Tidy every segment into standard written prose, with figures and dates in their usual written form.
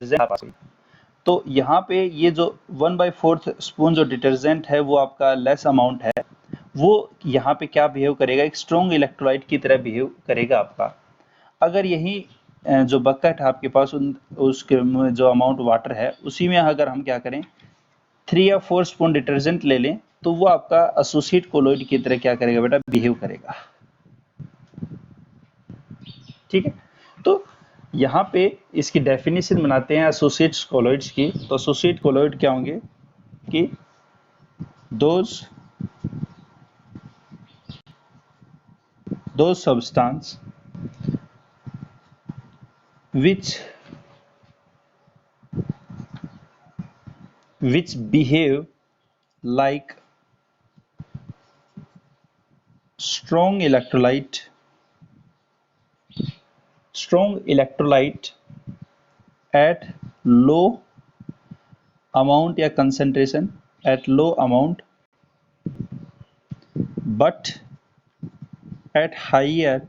तो यहाँ पे ये जो 1/4 स्पून जो डिटर्जेंट है वो आपका लेस अमाउंट है, वो यहाँ पे क्या बिहेव करेगा, एक स्ट्रॉन्ग इलेक्ट्रोलाइट की तरह बिहेव करेगा आपका। अगर यही जो बकेट है आपके पास उसके जो अमाउंट वाटर है उसी में अगर हम क्या करें 3 या 4 स्पून डिटर्जेंट ले लें तो वो आपका एसोसिएट कोलॉइड की तरह क्या करेगा बेटा, बिहेव करेगा। ठीक है, तो यहाँ पे इसकी डेफिनेशन बनाते हैं एसोसिएट कोलॉइड्स की। तो एसोसिएट कोलॉइड क्या होंगे कि those substance which behave like strong electrolyte at low amount या concentration at low amount but at higher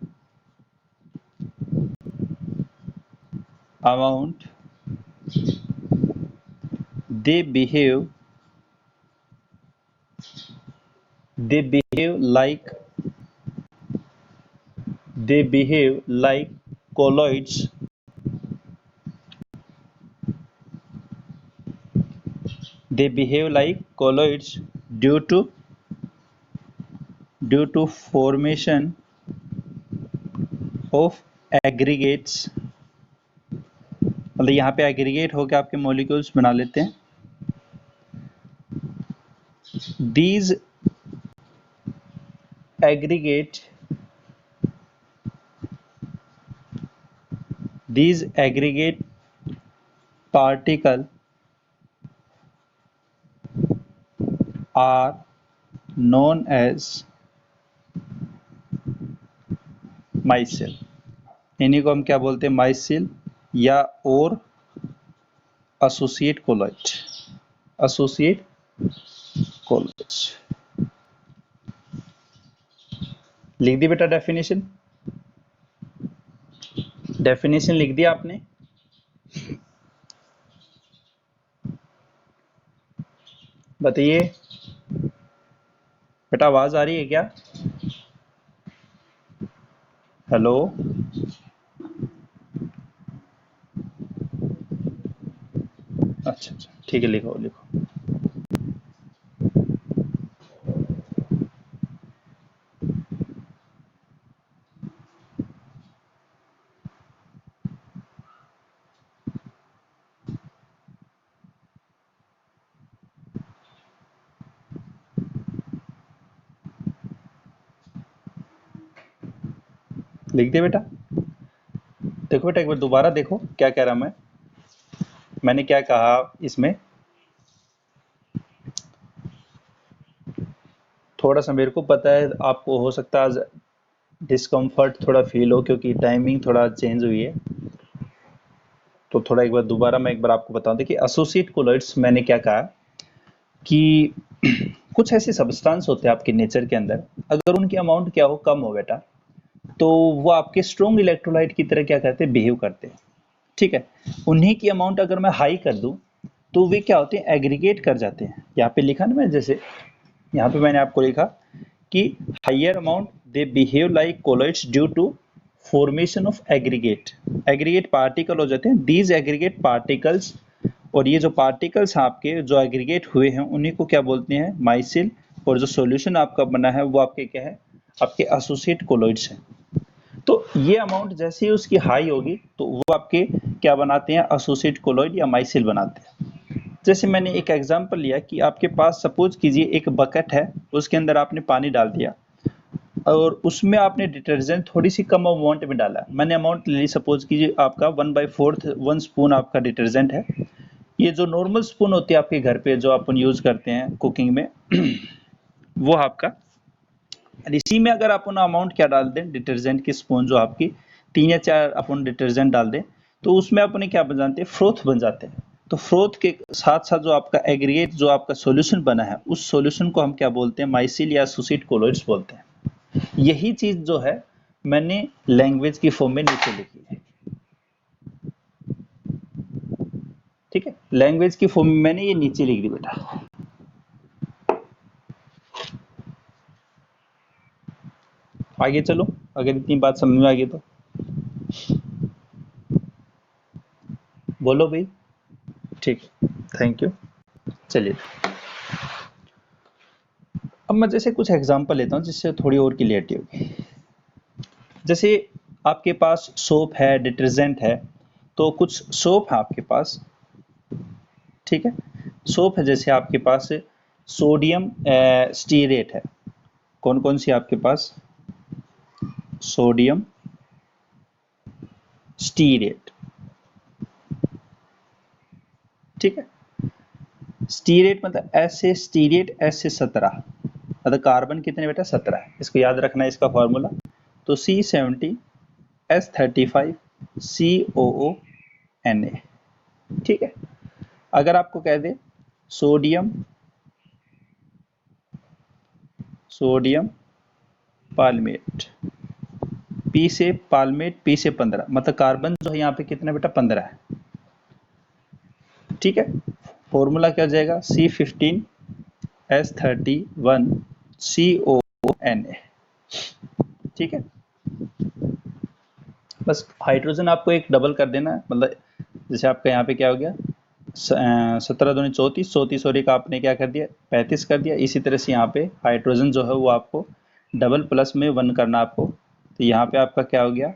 amount they behave like colloids due to formation of aggregates। मतलब यहाँ पे aggregate होकर आपके मॉलिक्यूल्स बना लेते हैं। These aggregate particle are known as myself. इन्हीं को हम क्या बोलते हैं, माइसेल या और एसोसिएट कोलॉइड। लिख दी बेटा डेफिनेशन लिख दिया आपने। बताइए बेटा, आवाज आ रही है क्या? हेलो, अच्छा ठीक है, लिखो। लिख दिया बेटा। देखो बेटा, एक बार दोबारा देखो क्या कह रहा मैंने क्या कहा इसमें। थोड़ा सा मेरे को पता है आपको हो सकता है डिस्कम्फर्ट थोड़ा फील हो, क्योंकि टाइमिंग थोड़ा चेंज हुई है। तो थोड़ा एक बार दोबारा मैं आपको बताऊं। देखिए, एसोसिएट कोलॉइड्स मैंने क्या कहा कि कुछ ऐसे सब्सटेंस होते हैं आपके नेचर के अंदर, अगर उनकी अमाउंट क्या हो, कम हो बेटा, तो वो आपके स्ट्रॉन्ग इलेक्ट्रोलाइट की तरह क्या करते हैं, बिहेव करते हैं। ठीक है, उन्हीं की अमाउंट अगर मैं हाई कर दूं तो वे क्या होते हैं, एग्रीगेट कर जाते हैं। यहाँ पे लिखा ना मैं, जैसे यहाँ पे मैंने आपको लिखा कि higher amount they behave like colloids due to formation of aggregate particle हो जाते हैं। दीज एग्रीगेट पार्टिकल्स, और ये जो पार्टिकल्स आपके जो एग्रीगेट हुए हैं उन्हीं को क्या बोलते हैं, माइसिल। और जो सॉल्यूशन आपका बना है वो आपके क्या है, आपके एसोसिएट कोलॉइड्स हैं। तो ये अमाउंट जैसे ही उसकी हाई होगी तो वो आपके क्या बनाते हैं, एसोसिएट कोलॉइड या माइसिल बनाते हैं। जैसे मैंने एक एग्जांपल लिया कि आपके पास सपोज कीजिए एक बकेट है, उसके अंदर आपने पानी डाल दिया और उसमें आपने डिटर्जेंट थोड़ी सी कम अमाउंट में डाला। मैंने अमाउंट ले ली, सपोज कीजिए आपका 1/4 स्पून आपका डिटर्जेंट है। ये जो नॉर्मल स्पून होती है आपके घर पे जो अपन यूज करते हैं कुकिंग में वो आपका, इसी में अगर अपन अमाउंट क्या डाल दें, डिटर्जेंट की स्पून जो आपकी 3 या 4 अपन डिटर्जेंट डाल दें तो उसमें अपने क्या बन जाते हैं, फ्रोथ बन जाते हैं। तो फ्रोथ के साथ साथ जो आपका एग्रीगेट जो आपका सॉल्यूशन बना है उस सॉल्यूशन को हम क्या बोलते हैं, माइसिल या एसोसिएट कोलॉइड्स बोलते हैं। यही चीज जो है मैंने लैंग्वेज की फॉर्म में नीचे लिखी है। ठीक है, लैंग्वेज की फॉर्म मैंने ये नीचे लिख दी बेटा। आगे चलो, अगर इतनी बात समझ में आ गई तो बोलो भाई। ठीक, थैंक यू। चलिए, अब मैं जैसे कुछ एग्जांपल लेता हूँ जिससे थोड़ी और क्लियरिटी होगी। जैसे आपके पास सोप है, डिटर्जेंट है, तो कुछ सोप है आपके पास, ठीक है। सोप है जैसे आपके पास सोडियम स्टीरेट है। कौन कौन सी आपके पास? सोडियम स्टीरेट, ठीक है। स्टीरेट मतलब ऐसे स्टीरेट ऐसे 17, मतलब कार्बन कितने बेटा? 17 है, इसको याद रखना है इसका फॉर्मूला। तो C70H35COO Na, ठीक है। अगर आपको कह दे सोडियम सोडियम पालमेट, पी से पालमेट, पी से 15, मतलब कार्बन जो है यहाँ पे कितना बेटा? 15 है, ठीक है। फॉर्मूला क्या हो जाएगा? C15H31COONA, ठीक है। बस हाइड्रोजन आपको एक डबल कर देना है, मतलब जैसे आपका यहाँ पे क्या हो गया? 17 दूनी 34, 34 और एक आपने क्या कर दिया? 35 कर दिया। इसी तरह से यहाँ पे हाइड्रोजन जो है वो आपको डबल प्लस में 1 करना आपको। तो यहाँ पे आपका क्या हो गया?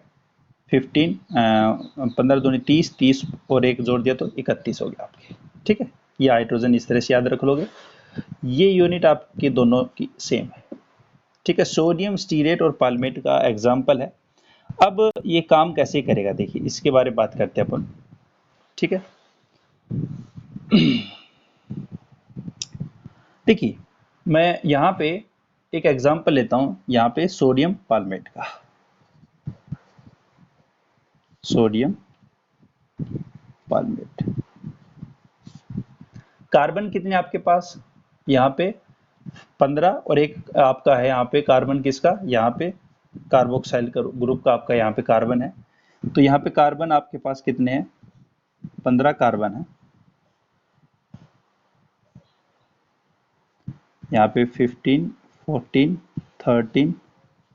15, 15 दूनी 30, 30 और एक जोड़ दिया तो 31 हो गया आपके, ठीक है। ये हाइड्रोजन इस तरह से याद रख लोगे। ये यूनिट आपकी दोनों की सेम है, ठीक है। सोडियम स्टीरेट और पालमेट का एग्जाम्पल है। अब ये काम कैसे करेगा देखिए, इसके बारे में बात करते हैं अपन, ठीक है। देखिए, मैं यहाँ पे एक एग्जाम्पल लेता हूँ, यहाँ पे सोडियम पालमेट का। सोडियम पालमेट, कार्बन कितने आपके पास? यहाँ पे 15 और एक आपका है यहाँ पे कार्बन किसका? यहाँ पे कार्बोक्साइल ग्रुप का आपका यहाँ पे कार्बन है। तो यहाँ पे कार्बन आपके पास कितने हैं? 15 कार्बन है। यहाँ पे 15, 14, 13,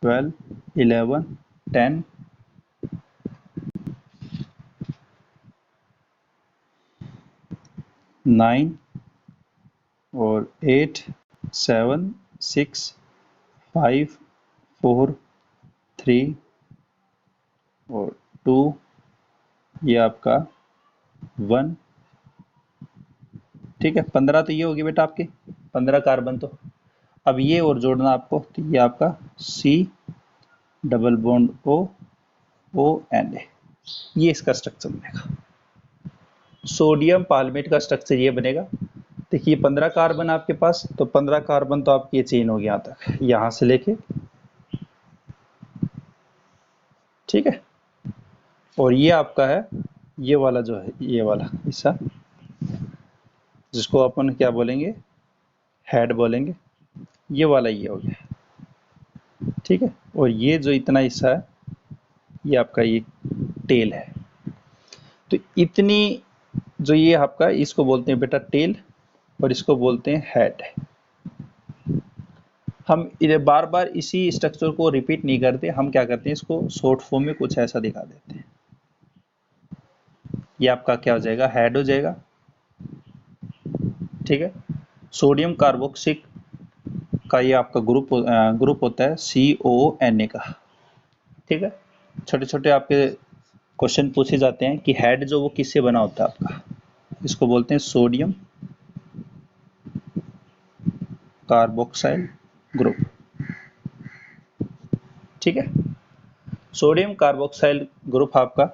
12, 11, 10, 9 और 8, 7, 6, 5, 4, 3 और 2, ये आपका 1, ठीक है। 15 तो ये होगी बेटा आपके 15 कार्बन। तो अब ये और जोड़ना आपको, तो ये आपका C डबल बॉन्ड OONA, ये इसका स्ट्रक्चर बनेगा। सोडियम पालमेट का स्ट्रक्चर ये बनेगा। देखिए 15 कार्बन आपके पास, तो 15 कार्बन तो आपकी ये चेन होगी यहाँ तक, यहाँ से लेके, ठीक है। और ये आपका है, ये वाला जो है, ये वाला हिस्सा जिसको अपन क्या बोलेंगे? हेड बोलेंगे। ये वाला ये हो गया, ठीक है। और ये जो इतना हिस्सा है ये आपका ये टेल है। तो इतनी जो ये आपका, इसको बोलते हैं बेटा टेल और इसको बोलते हैं हेड। हम इधर बार बार इसी स्ट्रक्चर को रिपीट नहीं करते, हम क्या करते हैं इसको शॉर्ट फॉर्म में कुछ ऐसा दिखा देते हैं। ये आपका क्या हो जाएगा? हेड हो जाएगा, ठीक है। सोडियम कार्बोक्सिक का ये आपका ग्रुप होता है CONA का, ठीक है। छोटे छोटे आपके क्वेश्चन पूछे जाते हैं कि हेड जो वो किससे बना होता है आपका, इसको बोलते हैं सोडियम कार्बोक्साइल ग्रुप, ठीक है। सोडियम कार्बोक्साइल ग्रुप आपका,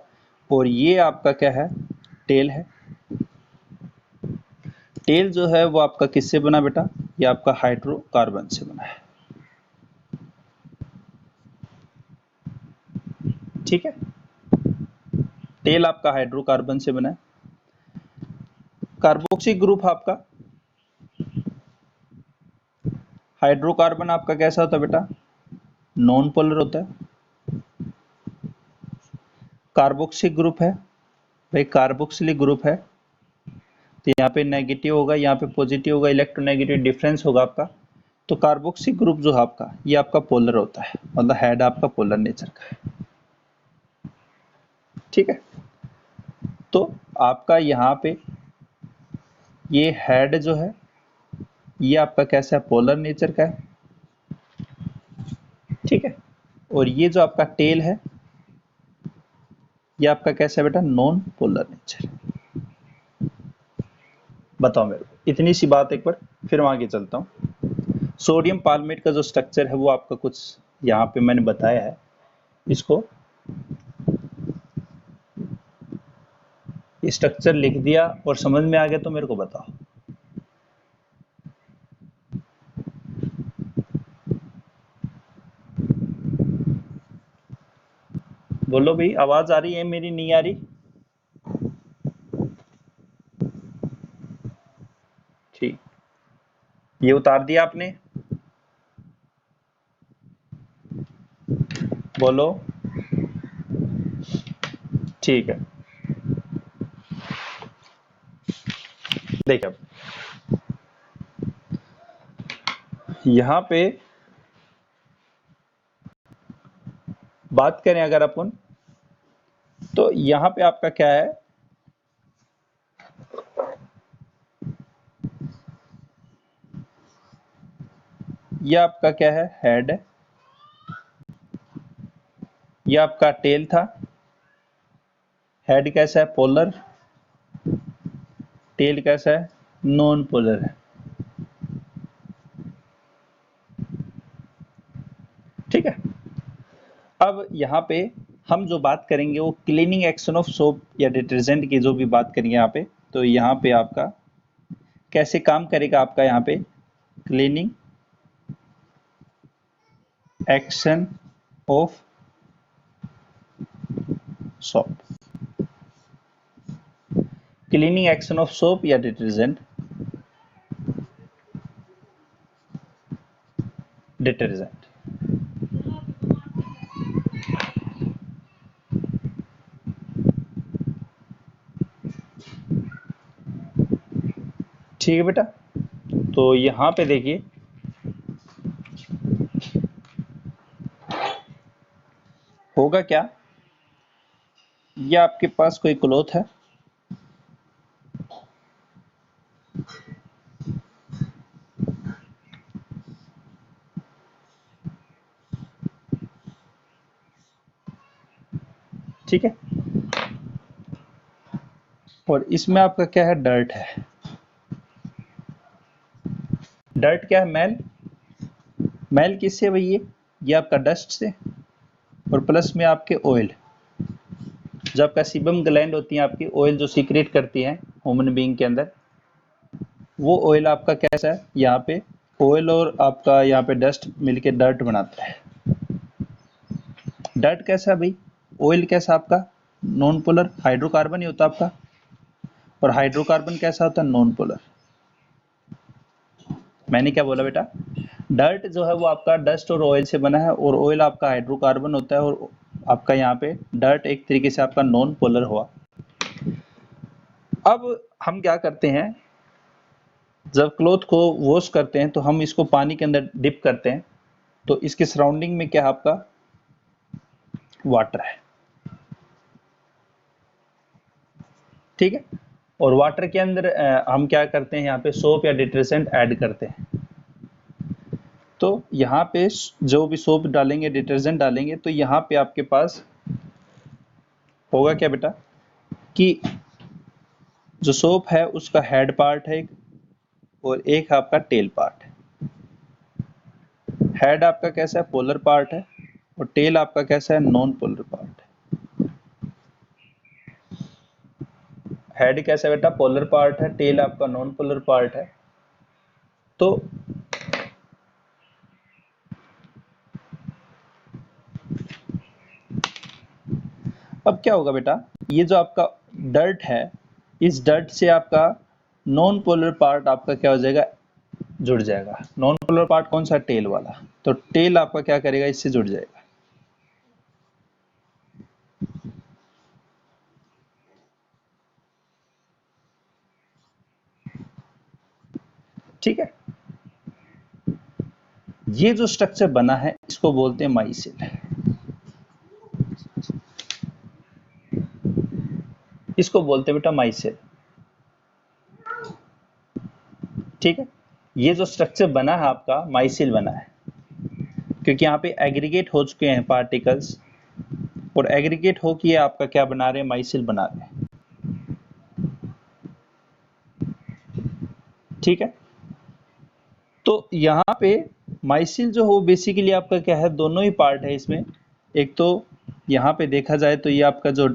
और ये आपका क्या है? टेल है। टेल जो है वो आपका किससे बना बेटा? ये आपका हाइड्रोकार्बन से बना है, ठीक है। टेल आपका हाइड्रोकार्बन से बना है। कार्बोक्सिल ग्रुप आपका, हाइड्रोकार्बन आपका कैसा होता है बेटा? नॉन पोलर होता है। कार्बोक्सिल ग्रुप है भाई, कार्बोक्सिलिक ग्रुप है, तो यहाँ पे नेगेटिव होगा, यहाँ पे पॉजिटिव होगा, इलेक्ट्रोनेगेटिव डिफरेंस होगा आपका। तो कार्बोक्सिल ग्रुप जो है आपका, ये आपका पोलर होता है, मतलब हेड आपका पोलर नेचर का है। ठीक है, तो आपका यहाँ पे ये हेड जो है ये आपका कैसा है, पोलर नेचर का है। ठीक है, और ये जो आपका टेल है ये आपका कैसा है बेटा, नॉन पोलर नेचर। बताओ मेरे को इतनी सी बात एक बार, फिर मैं आगे चलता हूँ। सोडियम पाल्मेट का जो स्ट्रक्चर है वो आपका कुछ यहाँ पे मैंने बताया है, इसको स्ट्रक्चर लिख दिया और समझ में आ गया तो मेरे को बताओ। बोलो भाई, आवाज आ रही है मेरी, नहीं आ रही? ठीक, ये उतार दिया आपने? बोलो। ठीक है, देखिए अब यहाँ पे बात करें अगर अपन, तो यहाँ पे आपका क्या है, ये आपका क्या है, हेड है, ये आपका टेल था। हेड कैसा है, पोलर, टेल कैसा है, नॉन पोलर है। ठीक है, अब यहाँ पे हम जो बात करेंगे वो क्लीनिंग एक्शन ऑफ सोप या डिटर्जेंट की जो भी बात करेंगे यहाँ पे, तो यहाँ पे आपका कैसे काम करेगा आपका यहाँ पे cleaning action of soap. Cleaning action of soap या डिटर्जेंट, डिटर्जेंट। ठीक है बेटा, तो यहाँ पे देखिए होगा क्या, ये आपके पास कोई क्लॉथ है, ठीक है, और इसमें आपका क्या है, डर्ट है। डर्ट क्या है, मैल। मैल किससे भई, ये आपका डस्ट से, और प्लस में आपके ऑयल। जो आपका सीबम ग्लैंड होती है आपकी, ऑयल जो सीक्रेट करती है ह्यूमन बीइंग के अंदर, वो ऑयल आपका कैसा है, यहाँ पे ऑयल और आपका यहाँ पे डस्ट मिलके डर्ट बनाता है। डर्ट कैसा है भाई, ऑयल कैसा आपका, नॉन पोलर हाइड्रोकार्बन ही होता है आपका, और हाइड्रोकार्बन कैसा होता है, नॉन पोलर। मैंने क्या बोला बेटा, डर्ट जो है वो आपका डस्ट और ऑयल से बना है, और ऑयल आपका हाइड्रोकार्बन होता है, और आपका यहाँ पे डर्ट एक तरीके से आपका नॉन पोलर हुआ। अब हम क्या करते हैं, जब क्लॉथ को वॉश करते हैं तो हम इसको पानी के अंदर डिप करते हैं, तो इसके सराउंडिंग में क्या आपका वाटर है। ठीक है, और वाटर के अंदर हम क्या करते हैं, यहाँ पे सोप या डिटर्जेंट ऐड करते हैं। तो यहाँ पे जो भी सोप डालेंगे, डिटर्जेंट डालेंगे, तो यहाँ पे आपके पास होगा क्या बेटा, कि जो सोप है उसका हेड पार्ट है एक, और एक आपका टेल पार्ट है। हेड आपका कैसा है, पोलर पार्ट है, और टेल आपका कैसा है, नॉन पोलर पार्ट है। हेड कैसा है बेटा, पोलर पार्ट है, टेल आपका नॉन पोलर पार्ट है। तो अब क्या होगा बेटा, ये जो आपका डर्ट है, इस डर्ट से आपका नॉन पोलर पार्ट आपका क्या हो जाएगा, जुड़ जाएगा। नॉन पोलर पार्ट कौन सा, टेल वाला, तो टेल आपका क्या करेगा, इससे जुड़ जाएगा। ठीक है, ये जो स्ट्रक्चर बना है इसको बोलते हैं माइसिल, इसको बोलते हैं बेटा माइसिल। ठीक है, ये जो स्ट्रक्चर बना है आपका माइसिल बना है, क्योंकि यहाँ पे एग्रीगेट हो चुके हैं पार्टिकल्स, और एग्रीगेट हो के आपका क्या बना रहे हैं, माइसिल बना रहे हैं। ठीक है, तो यहाँ पे माइसिल जो हो बेसिकली आपका क्या है, दोनों ही पार्ट है इसमें। एक तो यहाँ पे देखा जाए तो ये आपका जो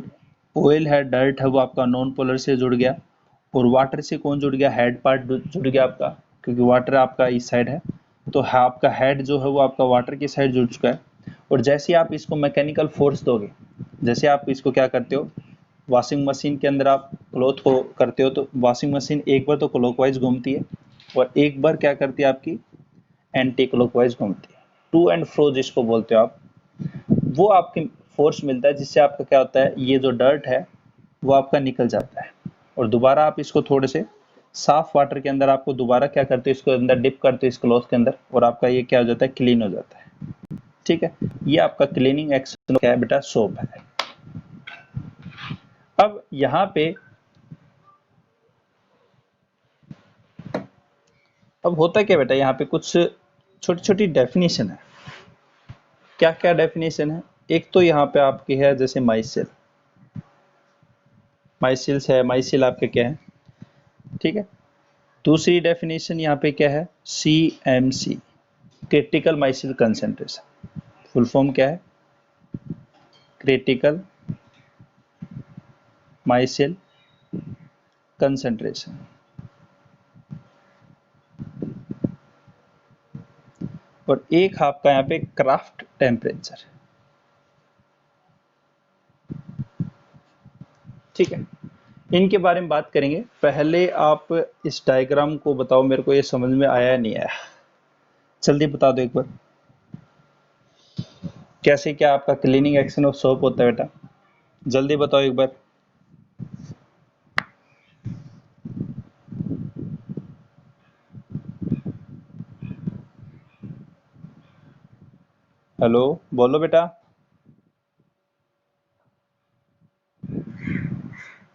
ऑयल है, डर्ट है, वो आपका नॉन पोलर से जुड़ गया, और वाटर से कौन जुड़ गया, हेड पार्ट जुड़ गया आपका, क्योंकि वाटर आपका इस साइड है, तो आपका हेड जो है वो आपका वाटर की साइड जुड़ चुका है। और जैसे आप इसको मैकेनिकल फोर्स दोगे, जैसे आप इसको क्या करते हो, वॉशिंग मशीन के अंदर आप क्लॉथ को करते हो, तो वॉशिंग मशीन एक बार तो क्लॉकवाइज घूमती है और एक बार क्या करती है आपकी, एंटी क्लॉकवाइज घूमती है, टू एंड फ्रो जिसको बोलते हो आप। वो आपकी फोर्स मिलता है जिससे आपका क्या होता है, ये जो डर्ट है वो आपका निकल जाता है, और दोबारा आप इसको थोड़े से साफ वाटर के अंदर आपको दोबारा क्या करते हो, इसको अंदर डिप करते हो इस क्लॉथ के अंदर, और आपका ये क्या हो जाता है, क्लीन हो जाता है। ठीक है, ये आपका क्लीनिंग एक्शन क्या है बेटा, सोप है। अब यहाँ पे अब होता क्या बेटा, यहाँ पे कुछ छोटी छोटी डेफिनेशन है। क्या क्या डेफिनेशन है, एक तो यहाँ पे आपकी है जैसे माइसिल, माइसिल्स है, माइसिल आपके क्या है, ठीक है। दूसरी डेफिनेशन यहाँ पे क्या है, C M C, critical micelle concentration. Full form क्या है, क्रिटिकल माइसिल कंसेंट्रेशन। और एक आपका यहाँ पे क्राफ्ट टेम्परेचर। ठीक है, इनके बारे में बात करेंगे। पहले आप इस डायग्राम को बताओ मेरे को, ये समझ में आया नहीं आया, जल्दी बता दो एक बार, कैसे क्या आपका क्लीनिंग एक्शन ऑफ सोप होता है बेटा, जल्दी बताओ एक बार। हेलो, बोलो बेटा।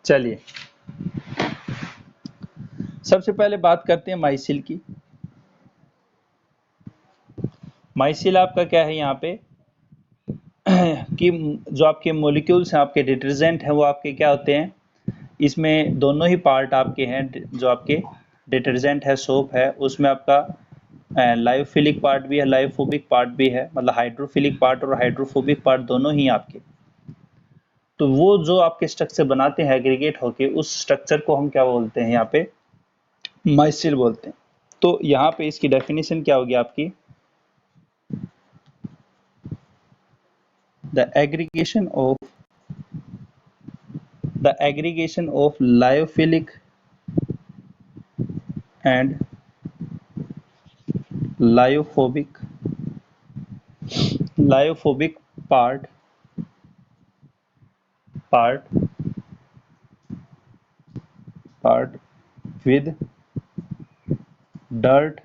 चलिए, सबसे पहले बात करते हैं माइसिल की। माइसिल आपका क्या है यहाँ पे कि जो आपके मॉलिक्यूल्स हैं, आपके डिटर्जेंट हैं, वो आपके क्या होते हैं, इसमें दोनों ही पार्ट आपके हैं। जो आपके डिटर्जेंट है, सोप है, उसमें आपका लाइयोफिलिक पार्ट भी है, लाइयोफोबिक पार्ट भी है, मतलब हाइड्रोफिलिक पार्ट और हाइड्रोफोबिक पार्ट दोनों ही आपके। तो वो जो आपके स्ट्रक्चर बनाते हैं एग्रीगेट होके, उस स्ट्रक्चर को हम क्या बोलते हैं यहाँ पे, माइसिल बोलते हैं। तो यहाँ पे इसकी डेफिनेशन क्या होगी आपकी, the aggregation of lyophilic and lyophobic part with dirt,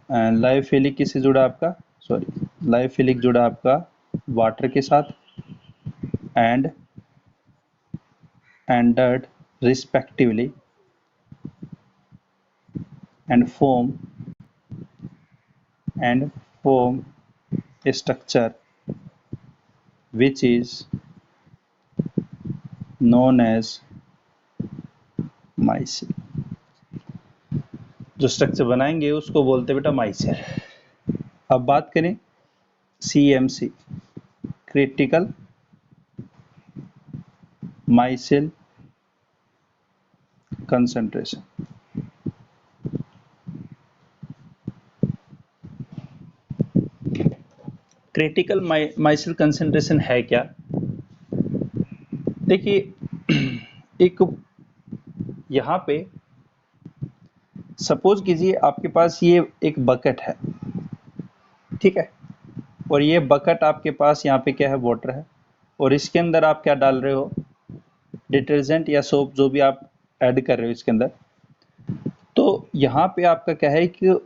and lyophilic किससे जुड़ा आपका, सॉरी, लायोफिलिक जुड़ा आपका वाटर के साथ, and dirt respectively, and form a structure which is known as माइसिल। जो स्ट्रक्चर बनाएंगे उसको बोलते हैं बेटा माइसिल। अब बात करें CMC, critical micelle concentration. Critical micelle concentration है क्या, देखिए एक यहाँ पे सपोज कीजिए आपके पास ये एक बकेट है, ठीक है, और ये बकेट आपके पास यहाँ पे क्या है, वाटर है, और इसके अंदर आप क्या डाल रहे हो, डिटर्जेंट या सोप, जो भी आप ऐड कर रहे हो इसके अंदर। तो यहाँ पे आपका क्या है कि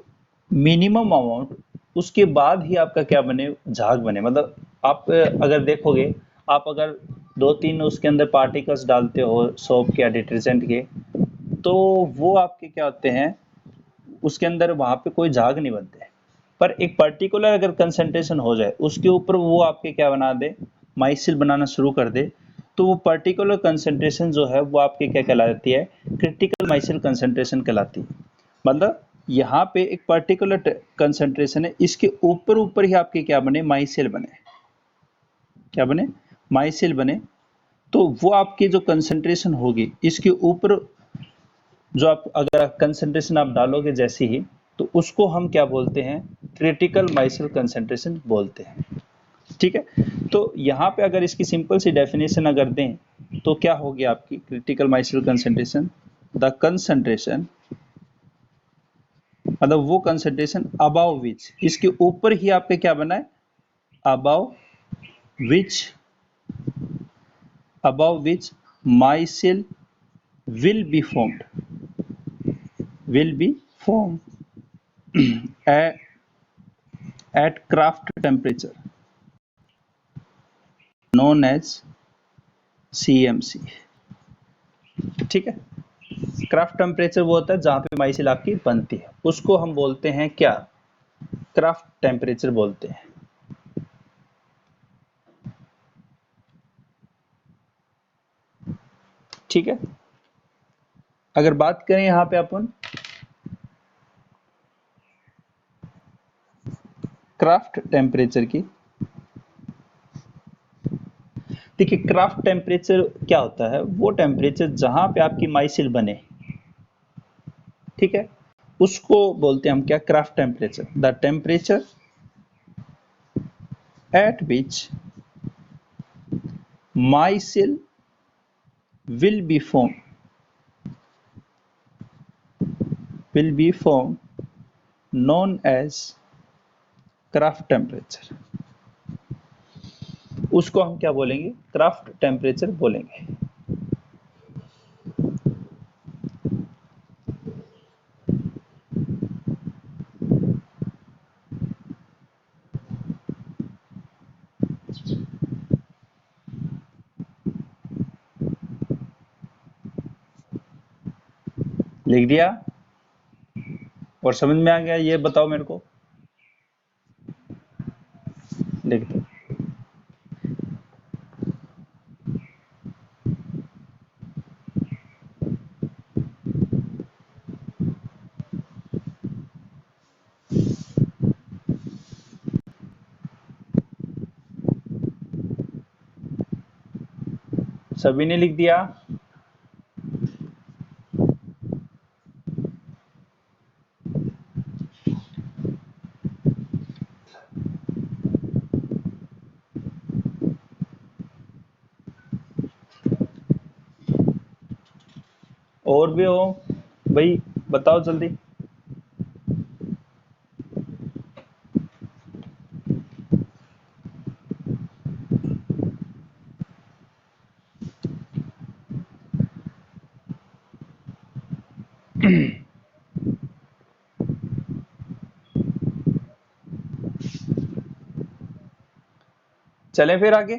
मिनिमम अमाउंट उसके बाद ही आपका क्या बने, झाग बने। मतलब आप अगर देखोगे, आप अगर 2-3 उसके अंदर पार्टिकल्स डालते हो सोप के या डिटर्जेंट के, तो वो आपके क्या होते हैं, उसके अंदर वहां पे कोई झाग नहीं बनते। पर एक पर्टिकुलर अगर कंसंट्रेशन हो जाए, उसके ऊपर वो आपके क्या बना दे, माइसिल बनाना शुरू कर दे, तो वो पर्टिकुलर कंसंट्रेशन जो है वो आपके क्या कहलाती है, क्रिटिकल माइसिल कंसंट्रेशन कहलाती है। मतलब यहाँ पे एक पर्टिकुलर कंसंट्रेशन है, इसके ऊपर ऊपर ही आपके क्या बने, माइसिल बने। क्या बने, माइसिल बने। तो वो आपकी जो कंसंट्रेशन होगी, इसके ऊपर जो आप अगर कंसंट्रेशन आप डालोगे जैसी ही, तो उसको हम क्या बोलते हैं, क्रिटिकल माइसिल कंसंट्रेशन बोलते हैं। ठीक है। तो यहाँ पे अगर इसकी सिंपल सी डेफिनेशन अगर दें, तो क्या होगी आपकी critical micelle concentration, the concentration, मतलब वो कंसंट्रेशन अबाव विच, इसके ऊपर ही आपके क्या बना है, above which micelle will be formed at, at Kraft temperature known as CMC। ठीक है। क्राफ्ट टेम्परेचर वो होता है जहां पे माइसिल आपकी बनती है, उसको हम बोलते हैं क्या, क्राफ्ट टेम्परेचर बोलते हैं। ठीक है। अगर बात करें यहाँ पे अपन क्राफ्ट टेम्परेचर की, देखिए क्राफ्ट टेम्परेचर क्या होता है, वो टेम्परेचर जहां पे आपकी माइसिल बने, ठीक है, उसको बोलते हैं हम क्या, Kraft temperature. The temperature at which micelle will be formed known as Kraft temperature. उसको हम क्या बोलेंगे, क्राफ्ट टेम्परेचर बोलेंगे। लिख दिया और समझ में आ गया, ये बताओ मेरे को, लिख दो। सभी ने लिख दिया। और भी हो भाई, बताओ जल्दी। चलें फिर आगे।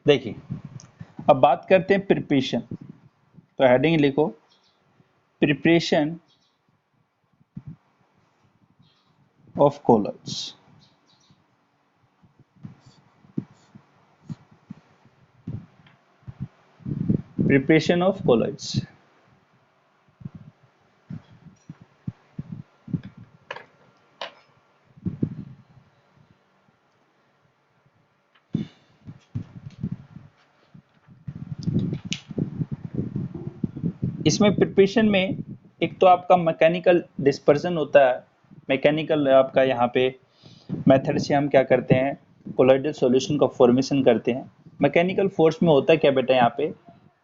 देखिए अब बात करते हैं प्रिपरेशन। तो हेडिंग लिखो, preparation of colloids. Preparation of colloids. इसमें प्रिपरेशन में एक तो आपका मैकेनिकल डिस्पर्सन होता है। मैकेनिकल आपका यहाँ पे मेथड से हम क्या करते हैं, कोलॉइडल सॉल्यूशन का फॉर्मेशन करते हैं। मैकेनिकल फोर्स में होता है क्या बेटा, यहाँ पे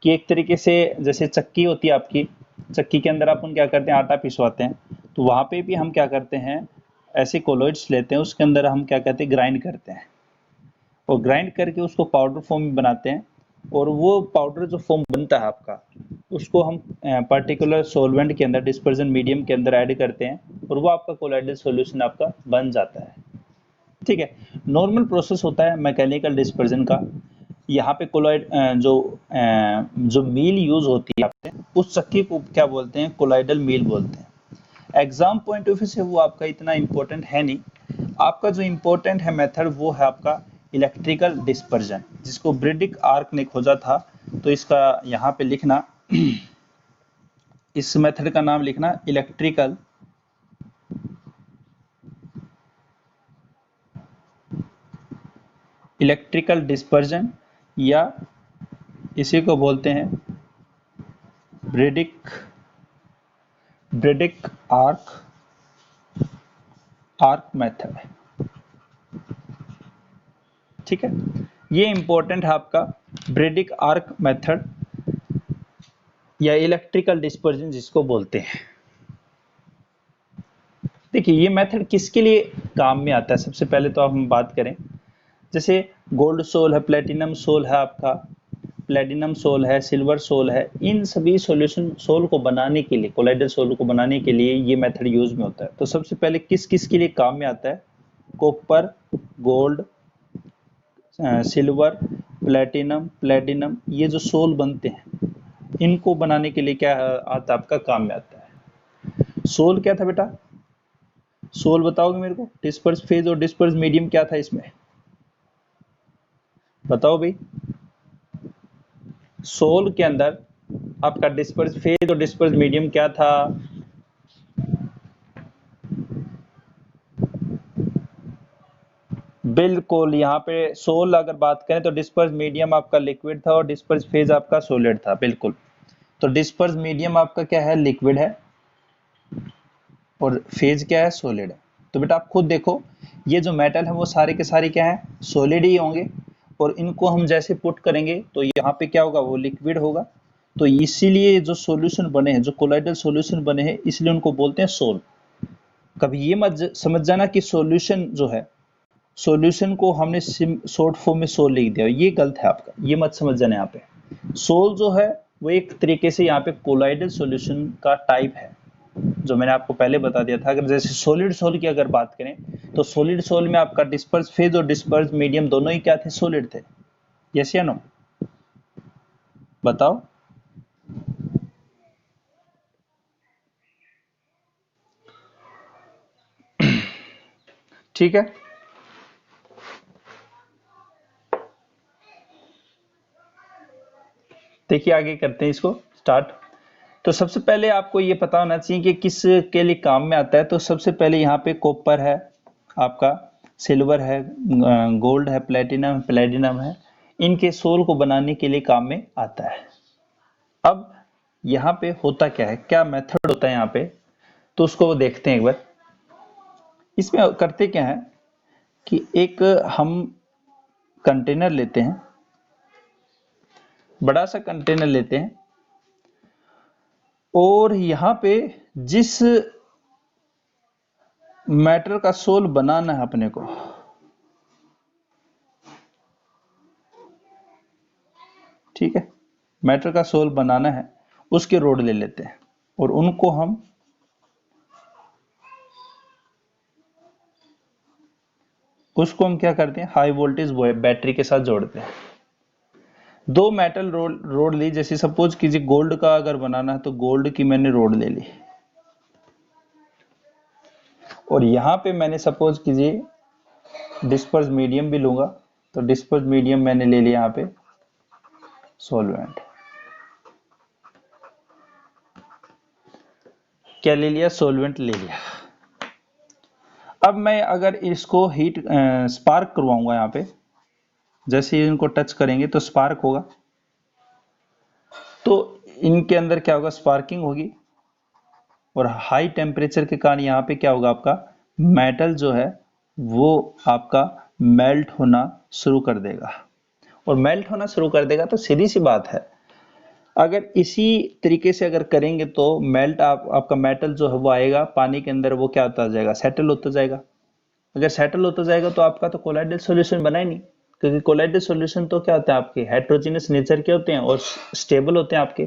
कि एक तरीके से जैसे चक्की होती है आपकी, चक्की के अंदर अपन क्या करते हैं, आटा पिसवाते हैं, तो वहां पे भी हम क्या करते हैं, ऐसे कोलॉइड्स लेते हैं, उसके अंदर हम क्या कहते हैं, ग्राइंड करते हैं, और ग्राइंड करके उसको पाउडर फॉर्म में बनाते हैं, और वो पाउडर जो फॉर्म बनता है आपका, उसको हम पर्टिकुलर सॉल्वेंट के अंदर, डिस्पर्जन मीडियम के अंदर ऐड करते हैं, और वो आपका कोलाइडल सॉल्यूशन आपका बन जाता है। ठीक है, नॉर्मल प्रोसेस होता है मैकेनिकल डिस्पर्जन का। यहाँ पे कोलाइड जो मील यूज होती है आपने, उस चक्की को क्या बोलते हैं, कोलाइडल मील बोलते हैं। एग्जाम पॉइंट ऑफ व्यू से वो आपका इतना इंपॉर्टेंट है नहीं। आपका जो इंपॉर्टेंट है मेथड, वो है आपका इलेक्ट्रिकल डिस्पर्जन, जिसको ब्रिडिक आर्क ने खोजा था। तो इसका यहाँ पे लिखना, इस मेथड का नाम लिखना इलेक्ट्रिकल डिस्पर्जन, या इसी को बोलते हैं ब्रिडिक आर्क मेथड। ठीक है, ये इंपॉर्टेंट है आपका ब्रिडिक आर्क मेथड, या इलेक्ट्रिकल डिस्पर्जन जिसको बोलते हैं। देखिए ये मेथड किसके लिए काम में आता है, सबसे पहले तो हम बात करें, जैसे गोल्ड सोल है, प्लेटिनम सोल है आपका, प्लेटिनम सोल है, सिल्वर सोल है, इन सभी सॉल्यूशन सोल को बनाने के लिए, कोलाइडल सोल को बनाने के लिए ये मेथड यूज में होता है। तो सबसे पहले किस किस के लिए काम में आता है, कॉपर, गोल्ड, सिल्वर, प्लेटिनम, ये जो सोल बनते हैं, इनको बनाने के लिए क्या आता है, आपका काम में आता है। सोल क्या था बेटा, सोल बताओगे मेरे को, डिस्पर्स फेज और डिस्पर्स मीडियम क्या था इसमें, बताओ भाई। सोल के अंदर आपका डिस्पर्स फेज और डिस्पर्स मीडियम क्या था, बिल्कुल। यहाँ पे सोल अगर बात करें तो डिस्पर्स मीडियम आपका लिक्विड था और डिस्पर्स फेज आपका सॉलिड था, बिल्कुल। तो डिस्पर्स मीडियम आपका क्या है, लिक्विड है, और फेज क्या है, सॉलिड है। तो बेटा आप खुद देखो, ये जो मेटल है वो सारे के सारे क्या है, सॉलिड ही होंगे, और इनको हम जैसे पुट करेंगे तो यहाँ पे क्या होगा, वो लिक्विड होगा। तो इसीलिए जो सॉल्यूशन बने हैं, जो कोलाइडल सॉल्यूशन बने हैं, इसलिए उनको बोलते हैं सोल। कभी ये मत समझ जाना कि सॉल्यूशन जो है, सॉल्यूशन को हमने शॉर्ट फॉर्म में सोल लिख दिया, ये गलत है आपका, ये मत समझ जाना। यहाँ पे सोल जो है वो एक तरीके से यहाँ पे कोलाइडल सॉल्यूशन का टाइप है, जो मैंने आपको पहले बता दिया था। अगर जैसे सॉलिड सोल की अगर बात करें, तो सॉलिड सोल में आपका डिस्पर्स फेज और डिस्पर्स मीडियम दोनों ही क्या थे, सॉलिड थे। यस या नो, बताओ। ठीक है, देखिए आगे करते हैं इसको स्टार्ट। तो सबसे पहले आपको ये पता होना चाहिए कि किस के लिए काम में आता है। तो सबसे पहले यहाँ पे कॉपर है आपका, सिल्वर है, गोल्ड है, प्लेटिनम है, इनके सोल को बनाने के लिए काम में आता है। अब यहाँ पे होता क्या है, क्या मेथड होता है यहाँ पे, तो उसको देखते हैं एक बार। इसमें करते क्या है कि एक हम कंटेनर लेते हैं, बड़ा सा कंटेनर लेते हैं, और यहाँ पे जिस मैटर का सोल बनाना है अपने को, ठीक है, मैटर का सोल बनाना है, उसके रोड ले लेते हैं, और उनको हम क्या करते हैं, हाई वोल्टेज बैटरी के साथ जोड़ते हैं। दो मेटल रोड ली, जैसे सपोज कीजिए गोल्ड का अगर बनाना है तो गोल्ड की मैंने रोड ले ली, और यहां पे मैंने सपोज कीजिए डिस्पर्स मीडियम भी लूंगा, तो डिस्पर्स मीडियम मैंने ले लिया, यहाँ पे सॉल्वेंट क्या ले लिया, सॉल्वेंट ले लिया। अब मैं अगर इसको हीट स्पार्क करवाऊंगा, यहाँ पे जैसे ही इनको टच करेंगे तो स्पार्क होगा, तो इनके अंदर क्या होगा, स्पार्किंग होगी, और हाई टेम्परेचर के कारण यहाँ पे क्या होगा, आपका मेटल जो है वो आपका मेल्ट होना शुरू कर देगा। और मेल्ट होना शुरू कर देगा तो सीधी सी बात है, अगर इसी तरीके से अगर करेंगे तो मेल्ट आपका मेटल जो है वो आएगा पानी के अंदर, वो क्या होता जाएगा, सेटल होता जाएगा। अगर सेटल होता जाएगा तो आपका तो कोलाइडल सॉल्यूशन बना ही नहीं, क्योंकि कोलाइडल सॉल्यूशन तो क्या होता है, आपके हेट्रोजीनियस नेचर के होते हैं और स्टेबल होते हैं। आपके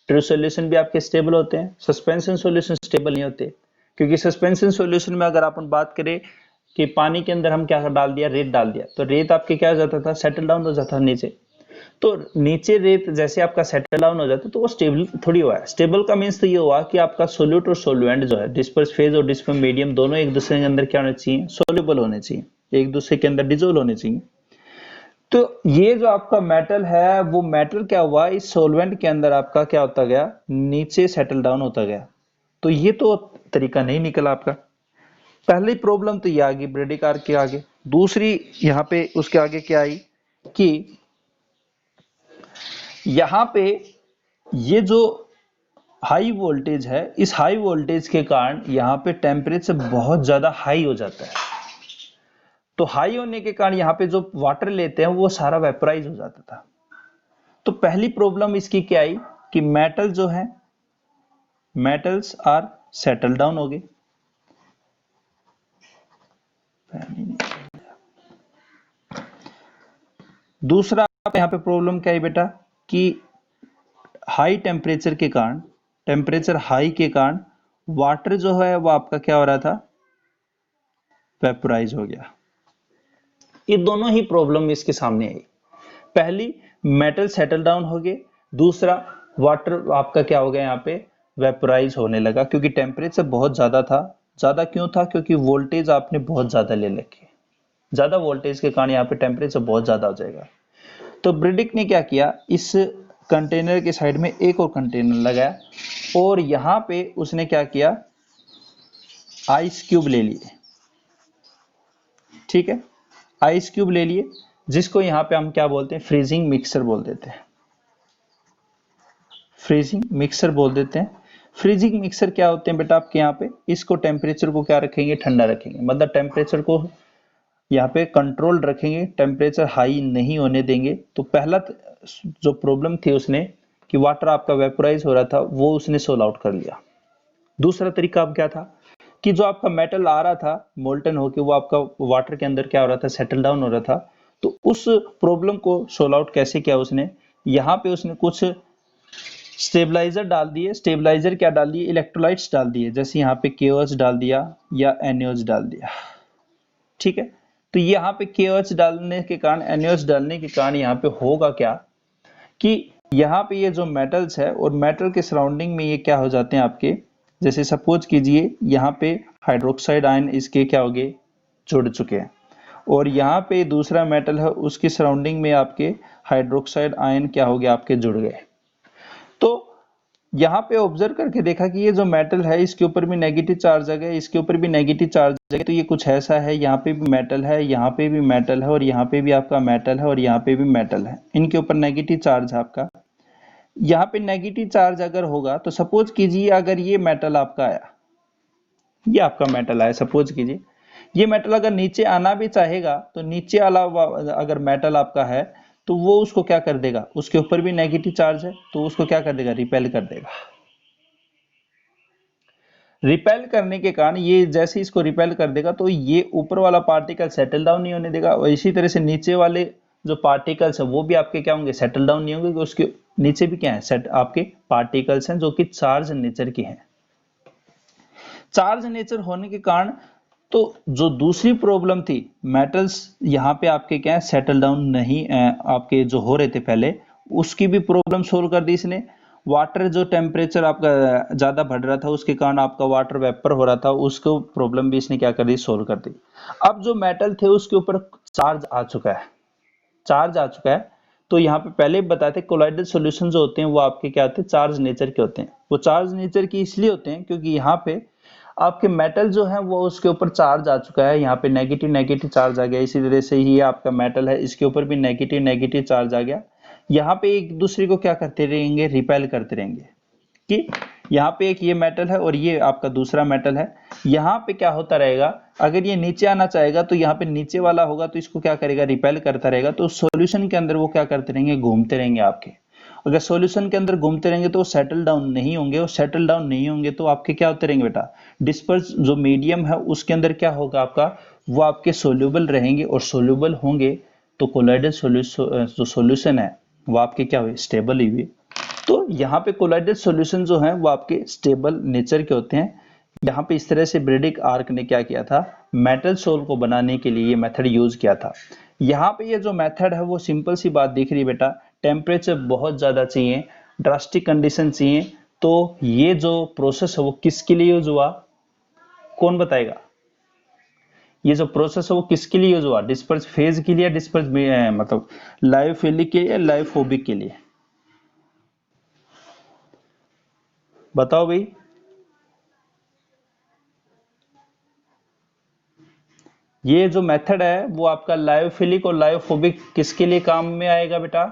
ट्रू सॉल्यूशन भी आपके स्टेबल होते हैं, सस्पेंशन सॉल्यूशन स्टेबल नहीं होते। क्योंकि सस्पेंशन सॉल्यूशन में अगर अपन बात करें कि पानी के अंदर हम क्या डाल दिया, रेत डाल दिया, तो रेत आपके क्या हो जाता था, सेटल डाउन हो जाता था नीचे। तो नीचे रेत जैसे आपका सेटल डाउन हो जाता है तो वो स्टेबल थोड़ी हुआ है। स्टेबल का मीन्स तो ये हुआ कि आपका सोल्यूट और सोलवेंट जो है, डिस्पर्स फेज और डिस्पर्स मीडियम, दोनों एक दूसरे के अंदर क्या होने चाहिए, सोल्यूबल होने चाहिए, एक दूसरे के अंदर डिजोल्व होने चाहिए। तो ये जो आपका मेटल है वो मेटल क्या हुआ, इस सोलवेंट के अंदर आपका क्या होता गया, नीचे सेटल डाउन होता गया। तो ये तो तरीका नहीं निकला आपका। पहली प्रॉब्लम तो ये आ गई ब्रेडिक आर्क के आगे। दूसरी यहाँ पे उसके आगे क्या आई कि यहाँ पे ये जो हाई वोल्टेज है, इस हाई वोल्टेज के कारण यहाँ पे टेम्परेचर बहुत ज्यादा हाई हो जाता है। तो हाई होने के कारण यहाँ पे जो वाटर लेते हैं वो सारा वेपराइज हो जाता था। तो पहली प्रॉब्लम इसकी क्या आई कि मेटल जो है, मेटल्स आर सेटल डाउन हो गए। दूसरा यहाँ पे प्रॉब्लम क्या है बेटा कि हाई टेम्परेचर के कारण, टेम्परेचर हाई के कारण वाटर जो है वो आपका क्या हो रहा था, वेपराइज हो गया। ये दोनों ही प्रॉब्लम इसके सामने आई। पहली, मेटल सेटल डाउन हो गए। दूसरा, वाटर आपका क्या हो गया, यहाँ पे वेपराइज होने लगा, क्योंकि टेम्परेचर बहुत ज्यादा था। ज्यादा क्यों था, क्योंकि वोल्टेज आपने बहुत ज्यादा ले रखी। ज्यादा वोल्टेज के कारण यहाँ पे टेम्परेचर बहुत ज्यादा हो जाएगा। तो ब्रिडिक ने क्या किया, इस कंटेनर के साइड में एक और कंटेनर लगाया और यहाँ पे उसने क्या किया, आइस क्यूब ले लिए। ठीक है, आइस क्यूब ले लिए, जिसको यहाँ पे हम क्या बोलते हैं, फ्रीजिंग मिक्सर बोल देते हैं। फ्रीजिंग मिक्सर बोल देते हैं। फ्रीजिंग मिक्सर क्या होते हैं बेटा आपके यहाँ पे, इसको टेम्परेचर को क्या रखेंगे, ठंडा रखेंगे, मतलब टेम्परेचर को यहाँ पे कंट्रोल रखेंगे, टेम्परेचर हाई नहीं होने देंगे। तो पहला जो प्रॉब्लम थी उसने कि वाटर आपका वेपोराइज हो रहा था, वो उसने सोल्व आउट कर लिया। दूसरा तरीका अब क्या था कि जो आपका मेटल आ रहा था मोल्टन होके, वो आपका वाटर के अंदर क्या हो रहा था, सेटल डाउन हो रहा था। तो उस प्रॉब्लम को सोल्व आउट कैसे किया उसने, यहाँ पे उसने कुछ स्टेबलाइजर डाल दिए। स्टेबलाइजर क्या डाल दिए, इलेक्ट्रोलाइट्स डाल दिए, जैसे यहाँ पे KOH डाल दिया या NaOH डाल दिया। ठीक है, तो यहाँ पे KOH डालने के कारण, NaOH डालने के कारण यहाँ पे होगा क्या कि यहाँ पे ये जो मेटल्स है और मेटल के सराउंडिंग में ये क्या हो जाते हैं आपके, जैसे सपोज कीजिए यहाँ पे हाइड्रोक्साइड आयन इसके क्या हो गए, जुड़ चुके हैं, और यहाँ पे दूसरा मेटल है उसकी सराउंडिंग में आपके हाइड्रोक्साइड आयन क्या हो गया, आपके जुड़ गए। तो यहाँ पे ऑब्जर्व करके देखा कि ये जो मेटल है इसके ऊपर भी नेगेटिव चार्ज आ गया, इसके ऊपर भी नेगेटिव चार्ज आ गया। तो ये कुछ ऐसा है, यहाँ पे भी मेटल है, यहाँ पे भी मेटल है, और यहाँ पे भी आपका मेटल है, और यहाँ पे भी मेटल है, इनके ऊपर नेगेटिव चार्ज है आपका। यहाँ पे नेगेटिव चार्ज अगर होगा तो सपोज कीजिए अगर ये मेटल आपका आया, ये आपका मेटल आया, सपोज कीजिए ये मेटल अगर नीचे आना भी चाहेगा तो नीचे वाला अगर मेटल आपका है तो वो उसको क्या कर देगा, उसके ऊपर भी नेगेटिव चार्ज है तो उसको क्या कर देगा, रिपेल कर देगा। रिपेल करने के कारण ये जैसे इसको रिपेल कर देगा तो ये ऊपर वाला पार्टिकल सेटल डाउन नहीं होने देगा, और इसी तरह से नीचे वाले जो पार्टिकल्स है वो भी आपके क्या होंगे, सेटल डाउन नहीं होंगे, क्योंकि उसके नीचे भी क्या है, सेट आपके पार्टिकल्स हैं जो कि चार्ज नेचर के हैं। चार्ज नेचर होने के कारण तो जो दूसरी प्रॉब्लम थी, मेटल्स यहाँ पे आपके क्या है, सेटल डाउन नहीं आपके जो हो रहे थे पहले, उसकी भी प्रॉब्लम सोल्व कर दी इसने। वाटर जो टेम्परेचर आपका ज्यादा बढ़ रहा था उसके कारण आपका वाटर वेपर हो रहा था, उसको प्रॉब्लम भी इसने क्या कर दी, सोल्व कर दी। अब जो मेटल थे उसके ऊपर चार्ज आ चुका है, चार्ज आ चुका है। तो यहाँ पे पहले बताए थे कोलाइडल सॉल्यूशन जो होते हैं वो आपके क्या होते हैं, चार्ज नेचर के होते हैं। वो चार्ज नेचर के इसलिए होते हैं क्योंकि यहाँ पे आपके मेटल जो है वो उसके ऊपर चार्ज आ चुका है, यहाँ पे नेगेटिव नेगेटिव चार्ज आ गया। इसी तरह से ही आपका मेटल है, इसके ऊपर भी नेगेटिव नेगेटिव चार्ज आ गया। यहाँ पे एक दूसरे को क्या करते रहेंगे, रिपेल करते रहेंगे। कि यहाँ पे एक ये मेटल है और ये आपका दूसरा मेटल है, यहाँ पे क्या होता रहेगा, अगर ये नीचे आना चाहेगा तो यहाँ पे नीचे वाला होगा तो इसको क्या करेगा, रिपेल करता रहेगा। तो सॉल्यूशन के अंदर वो क्या करते रहेंगे, घूमते रहेंगे आपके, अगर सॉल्यूशन के अंदर घूमते रहेंगे तो वो सेटल डाउन नहीं होंगे, और सेटल डाउन नहीं होंगे तो आपके क्या होते रहेंगे बेटा, डिस्पर्स जो मीडियम है उसके अंदर क्या होगा आपका, वो आपके सोल्यूबल रहेंगे, और सोल्यूबल होंगे तो कोलाइडल जो सॉल्यूशन है वो आपके क्या हुए, स्टेबल ही हुए। तो यहाँ पे कोलाइडल सॉल्यूशन जो है वो आपके स्टेबल नेचर के होते हैं। यहाँ पे इस तरह से ब्रेडिक आर्क ने क्या किया था, मेटल सोल को बनाने के लिए ये मेथड यूज किया था। यहाँ पे ये जो मेथड है वो सिंपल सी बात दिख रही है बेटा, टेम्परेचर बहुत ज्यादा चाहिए, ड्रास्टिक कंडीशन चाहिए, तो ये जो प्रोसेस है वो किसके लिए यूज हुआ, कौन बताएगा? ये जो प्रोसेस है वो किसके लिए यूज हुआ, डिस्पर्स फेज के लिए, डिस्पर्स मतलब लायोफिलिक के लिए, लायोफोबिक के लिए, बताओ भाई। ये जो मेथड है वो आपका लायोफिलिक और लायोफोबिक किसके लिए काम में आएगा बेटा?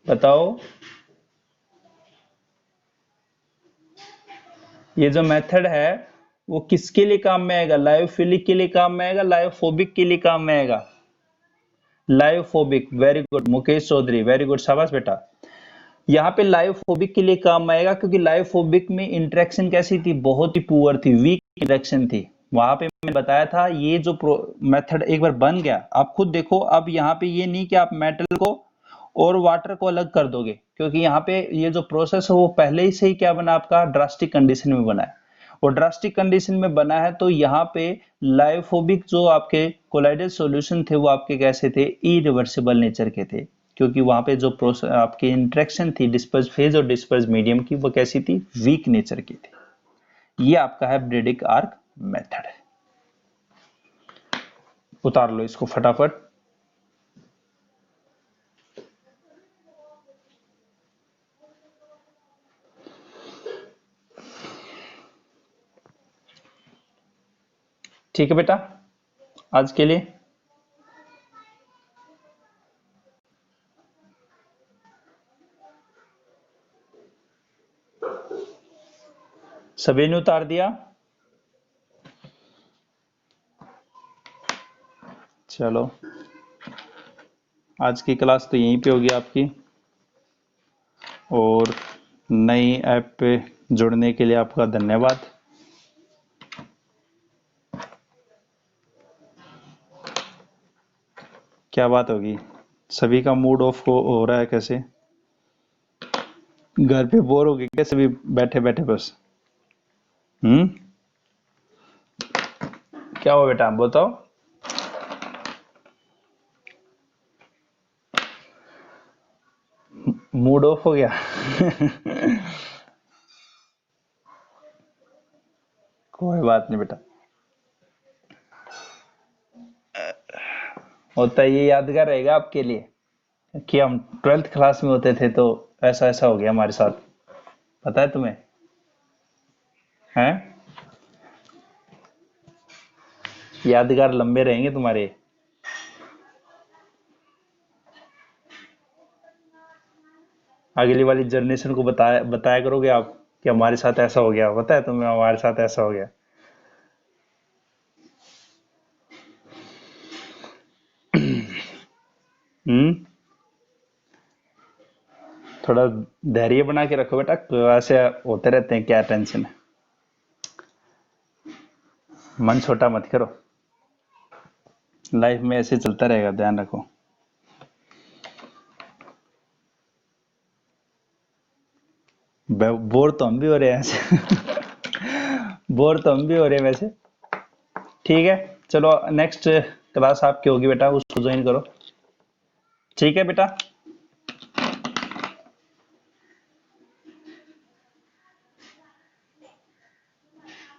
बताओ। ये जो मेथड है वो किसके लिए काम में आएगा, लायोफिलिक के लिए काम में आएगा, लायोफोबिक के लिए काम में आएगा? Lyophobic, very good Mukesh Chaudhary, very good, शाबाश बेटा। यहाँ पे लायोफोबिक के लिए काम आएगा क्योंकि लायोफोबिक में इंटरेक्शन कैसी थी, बहुत ही पुअर थी, वीक इंटरेक्शन थी। वहां पे मैंने बताया था ये जो मेथड एक बार बन गया, आप खुद देखो, अब यहाँ पे ये नहीं कि आप मेटल को और वाटर को अलग कर दोगे, क्योंकि यहाँ पे ये जो प्रोसेस है वो पहले ही से ही क्या बना, आपका ड्रास्टिक कंडीशन में बना है, और ड्रास्टिक कंडीशन में बना है तो यहाँ पे लायोफोबिक जो आपके कोलाइडल सॉल्यूशन थे वो आपके कैसे थे, इरिवर्सिबल नेचर के थे, क्योंकि वहां पे जो प्रोसेस आपकी इंटरेक्शन थी डिस्पर्स फेज और डिस्पर्स मीडियम की वो कैसी थी, वीक नेचर की थी। ये आपका है ब्रेडिक आर्क मेथड है। उतार लो इसको फटाफट। ठीक है बेटा, आज के लिए सभी ने उतार दिया? चलो आज की क्लास तो यहीं पे होगी आपकी, और नई ऐप पे जुड़ने के लिए आपका धन्यवाद। क्या बात होगी, सभी का मूड ऑफ हो रहा है कैसे, घर पे बोर हो गए कैसे भी बैठे बैठे बस? क्या हुआ बेटा, बताओ। मूड ऑफ हो गया? कोई बात नहीं बेटा, होता है, ये यादगार रहेगा आपके लिए कि हम 12th क्लास में होते थे तो ऐसा ऐसा हो गया हमारे साथ, पता है तुम्हें? हैं? यादगार लंबे रहेंगे तुम्हारे। अगली वाली जनरेशन को बताया बताया करोगे आप कि हमारे साथ ऐसा हो गया, पता है तुम्हें, हमारे साथ ऐसा हो गया। हम्म। थोड़ा धैर्य बना के रखो बेटा, तो ऐसे होते रहते हैं, क्या टेंशन है, मन छोटा मत करो, लाइफ में ऐसे चलता रहेगा, ध्यान रखो। बोर तो हम भी हो रहे हैं ऐसे। बोर तो हम भी हो रहे हैं वैसे। ठीक है, चलो नेक्स्ट क्लास आपकी होगी बेटा, उसको ज्वाइन करो। ठीक है बेटा।